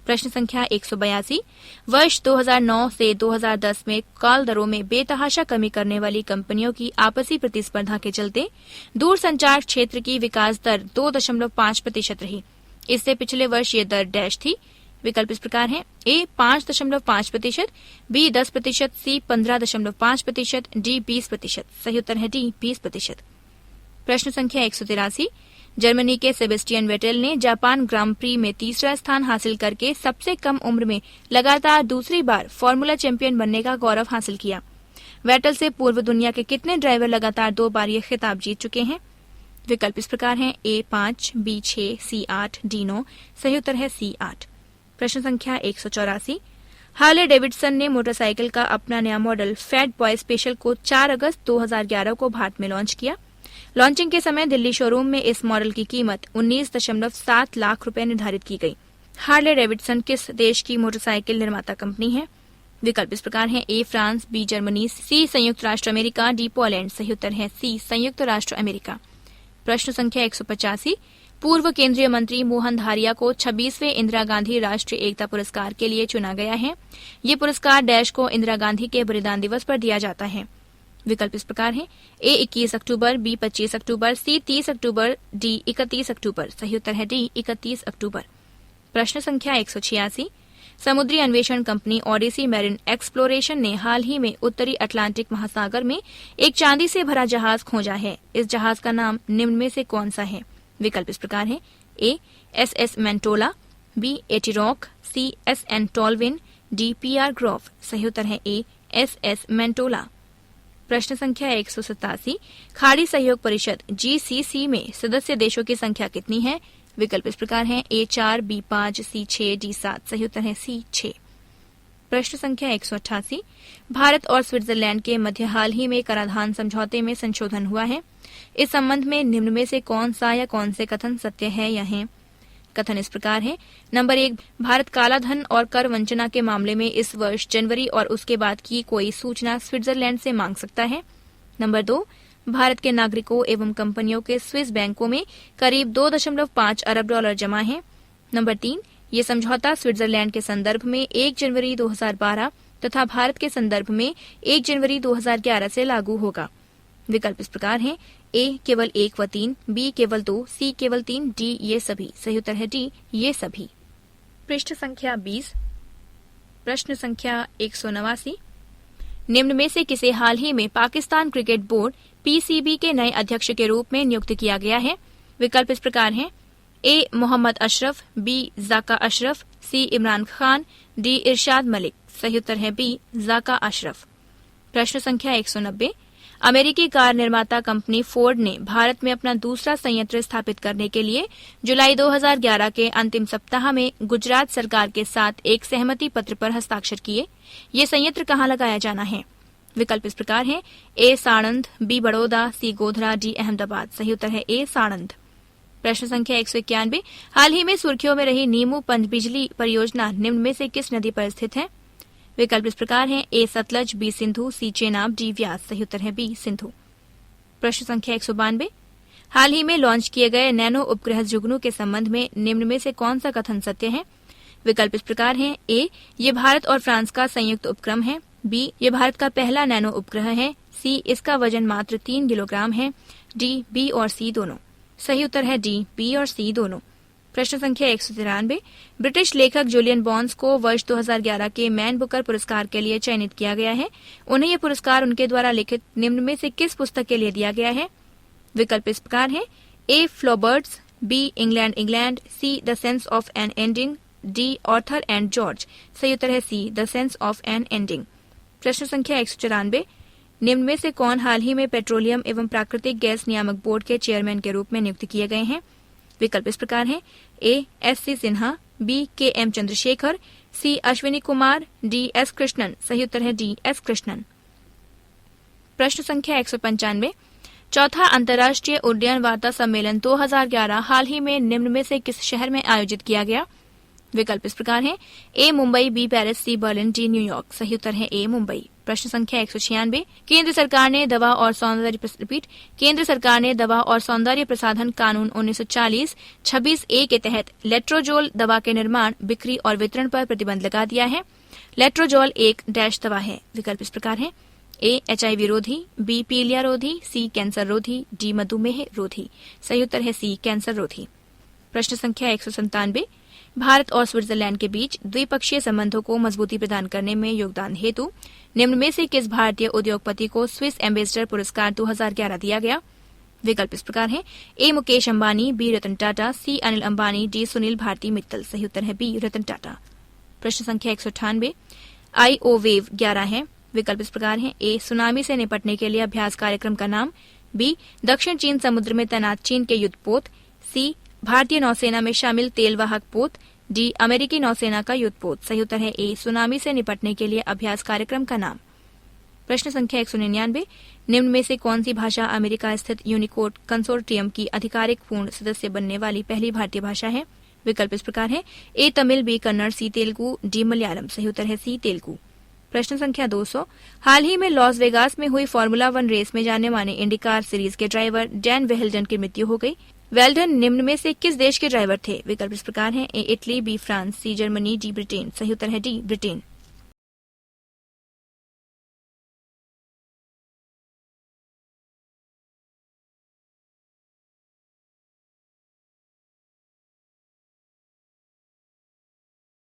प्रश्न संख्या 182। वर्ष 2009 से 2010 में कॉल दरों में बेतहाशा कमी करने वाली कंपनियों की आपसी प्रतिस्पर्धा के चलते दूरसंचार क्षेत्र की विकास दर 2.5% रही। इससे पिछले वर्ष ये दर डैश थी। विकल्प इस प्रकार हैं। ए 5.5%, बी 10%, सी 15.5%, डी 20%। सही उत्तर है डी 20%। प्रश्न संख्या 183। जर्मनी के सेबेस्टियन वेटेल ने जापान ग्रां प्री में तीसरा स्थान हासिल करके सबसे कम उम्र में लगातार दूसरी बार फार्मूला चैंपियन बनने का गौरव हासिल किया। वेटेल से पूर्व दुनिया के कितने ड्राइवर लगातार 2 बार ये खिताब जीत चुके हैं? विकल्प इस प्रकार हैं। ए 5, बी 6, सी 8, डी 9। सही उत्तर है सी 8। प्रश्न संख्या 184। हार्ले डेविडसन ने मोटरसाइकिल का अपना नया मॉडल फैट बॉय स्पेशल को 4 अगस्त 2011 को भारत में लॉन्च किया। लॉन्चिंग के समय दिल्ली शोरूम में इस मॉडल की कीमत 19.7 लाख रुपए निर्धारित की गई। हार्ले डेविडसन किस देश की मोटरसाइकिल निर्माता कंपनी है? विकल्प इस प्रकार हैं। ए फ्रांस, बी जर्मनी, सी संयुक्त राष्ट्र अमेरिका, डी पोलैंड। सही उत्तर है सी संयुक्त राष्ट्र अमेरिका। प्रश्न संख्या 185। पूर्व केंद्रीय मंत्री मोहन धारिया को 26वें इंदिरा गांधी राष्ट्रीय एकता पुरस्कार के लिए चुना गया है। ये पुरस्कार डैश को इंदिरा गांधी के बलिदान दिवस पर दिया जाता है। विकल्प इस प्रकार हैं। ए 21 अक्टूबर, बी 25 अक्टूबर, सी 30 अक्टूबर, डी 31 अक्टूबर। सही उत्तर है डी 31 अक्टूबर। प्रश्न संख्या 186। समुद्री अन्वेषण कंपनी ओडिसी मैरिन एक्सप्लोरेशन ने हाल ही में उत्तरी अटलांटिक महासागर में एक चांदी से भरा जहाज खोजा है। इस जहाज का नाम निम्न में से कौन सा है? विकल्प इस प्रकार है। ए SS मैंटोला, बी एटिरॉक, सी SN टॉलविन, डी PR ग्रोव। सही उत्तर है ए SS मैंटोला। प्रश्न संख्या 187। खाड़ी सहयोग परिषद GCC में सदस्य देशों की संख्या कितनी है? विकल्प इस प्रकार हैं। ए 4, बी 5, सी 6, डी 7। सही उत्तर है सी 6। प्रश्न संख्या 188। भारत और स्विट्जरलैंड के मध्य हाल ही में कराधान समझौते में संशोधन हुआ है। इस संबंध में निम्न में से कौन सा या कौन से कथन सत्य है या हैं? कथन इस प्रकार है। नंबर 1, भारत कालाधन और कर वंचना के मामले में इस वर्ष जनवरी और उसके बाद की कोई सूचना स्विट्जरलैंड से मांग सकता है। नंबर 2, भारत के नागरिकों एवं कंपनियों के स्विस बैंकों में करीब 2.5 अरब डॉलर जमा है। नंबर 3, ये समझौता स्विट्जरलैंड के संदर्भ में 1 जनवरी 2012 तथा भारत के संदर्भ में 1 जनवरी 2011 से लागू होगा। विकल्प इस प्रकार हैं। ए केवल 1 व 3, बी केवल 2, सी केवल 3, डी ये सभी। सही उत्तर है डी ये सभी। पृष्ठ संख्या 20। प्रश्न संख्या 189। निम्न में से किसे हाल ही में पाकिस्तान क्रिकेट बोर्ड PCB के नए अध्यक्ष के रूप में नियुक्त किया गया है? विकल्प इस प्रकार हैं। ए मोहम्मद अशरफ, बी जाका अशरफ, सी इमरान खान, डी इरशाद मलिक। सही उत्तर है बी जाका अशरफ। प्रश्न संख्या 190। अमेरिकी कार निर्माता कंपनी फोर्ड ने भारत में अपना दूसरा संयंत्र स्थापित करने के लिए जुलाई 2011 के अंतिम सप्ताह में गुजरात सरकार के साथ एक सहमति पत्र पर हस्ताक्षर किए। ये संयंत्र कहाँ लगाया जाना है? विकल्प इस प्रकार हैं। ए साणंद, बी बड़ौदा, सी गोधरा, डी अहमदाबाद। सही उत्तर है ए साणंद। प्रश्न संख्या 191। हाल ही में सुर्खियों में रही नीमू पनबिजली परियोजना निम्न में से किस नदी पर स्थित है? विकल्प इस प्रकार हैं। ए सतलज, बी सिंधु, सी चेनाब, डी व्यास। सही उत्तर है बी सिंधु। प्रश्न संख्या 192। हाल ही में लॉन्च किए गए नैनो उपग्रह जुगनू के संबंध में निम्न में से कौन सा कथन सत्य है? विकल्प इस प्रकार हैं। ए ये भारत और फ्रांस का संयुक्त उपक्रम है, बी ये भारत का पहला नैनो उपग्रह है, सी इसका वजन मात्र 3 किलोग्राम है, डी बी और सी दोनों। सही उत्तर है डी, बी और सी दोनों। प्रश्न संख्या 193, ब्रिटिश लेखक जूलियन बॉन्स को वर्ष 2011 के मैन बुकर पुरस्कार के लिए चयनित किया गया है। उन्हें यह पुरस्कार उनके द्वारा लिखित निम्न में से किस पुस्तक के लिए दिया गया है? विकल्प इस प्रकार है: A. Flaubert's, B. England England, C. The sense of an ending, D. Arthur and George. सही उत्तर है C, the sense of an ending. प्रश्न संख्या 194, निम्न में से कौन हाल ही में पेट्रोलियम एवं प्राकृतिक गैस नियामक बोर्ड के चेयरमैन के रूप में नियुक्त किए गए हैं? विकल्प इस प्रकार हैं: A. SC. Sinha, B. KM. Chandrashekhar, C. Ashwini Kumar, D. S. Krishnan. सही उत्तर है डी. एस. कृष्णन। प्रश्न संख्या 195, चौथा अंतर्राष्ट्रीय उड्डयन वार्ता सम्मेलन 2011 हाल ही में निम्न में से किस शहर में आयोजित किया गया? विकल्प इस प्रकार हैं: A. Mumbai, B. Paris, C. Berlin, D. New York. सही उत्तर है ए. मुंबई। प्रश्न संख्या 196, केंद्र सरकार ने दवा और सौंदर्य प्रसाधन कानून 1940 26A के तहत लेट्रोजोल दवा के निर्माण, बिक्री और वितरण पर प्रतिबंध लगा दिया है। लेट्रोजोल एक डैश दवा है। विकल्प इस प्रकार है: ए. HIV रोधी, बी. पीलिया रोधी, सी. कैंसर रोधी, डी. मधुमेह रोधी। सही उत्तर है सी. कैंसर रोधी। प्रश्न संख्या 197, भारत और स्विट्जरलैंड के बीच द्विपक्षीय संबंधों को मजबूती प्रदान करने में योगदान हेतु निम्न में से किस भारतीय उद्योगपति को स्विस एम्बेसडर पुरस्कार 2011 दिया गया? विकल्प इस प्रकार है: ए. मुकेश अंबानी, बी. रतन टाटा, सी. अनिल अंबानी, डी. सुनील भारती मित्तल। सही उत्तर है बी. रतन टाटा। प्रश्न संख्या 198, IO वेव 11 है। विकल्प इस प्रकार है: ए. सुनामी से निपटने के लिए अभ्यास कार्यक्रम का नाम, बी. दक्षिण चीन समुद्र में तैनात चीन के युद्धपोत, सी. भारतीय नौसेना में शामिल तेलवाहक पोत, डी. अमेरिकी नौसेना का युद्धपोत। सही उत्तर है ए. सुनामी से निपटने के लिए अभ्यास कार्यक्रम का नाम। प्रश्न संख्या 199, निम्न में से कौन सी भाषा अमेरिका स्थित यूनिकोड कंसोर्टियम की आधिकारिक पूर्ण सदस्य बनने वाली पहली भारतीय भाषा है? विकल्प इस प्रकार है: ए. तमिल, बी. कन्नड़, सी. तेलुगु, डी. मलयालम। सही उत्तर है सी. तेलुगु। प्रश्न संख्या 200, हाल ही में लॉस वेगास में हुई फार्मूला 1 रेस में जाने माने इंडिकार सीरीज के ड्राइवर डैन वेल्डन की मृत्यु हो गई। वेल्डन निम्न में से किस देश के ड्राइवर थे? विकल्प इस प्रकार हैं: A. Italy, B. France, C. Germany, D. Britain. सही उत्तर है डी. ब्रिटेन।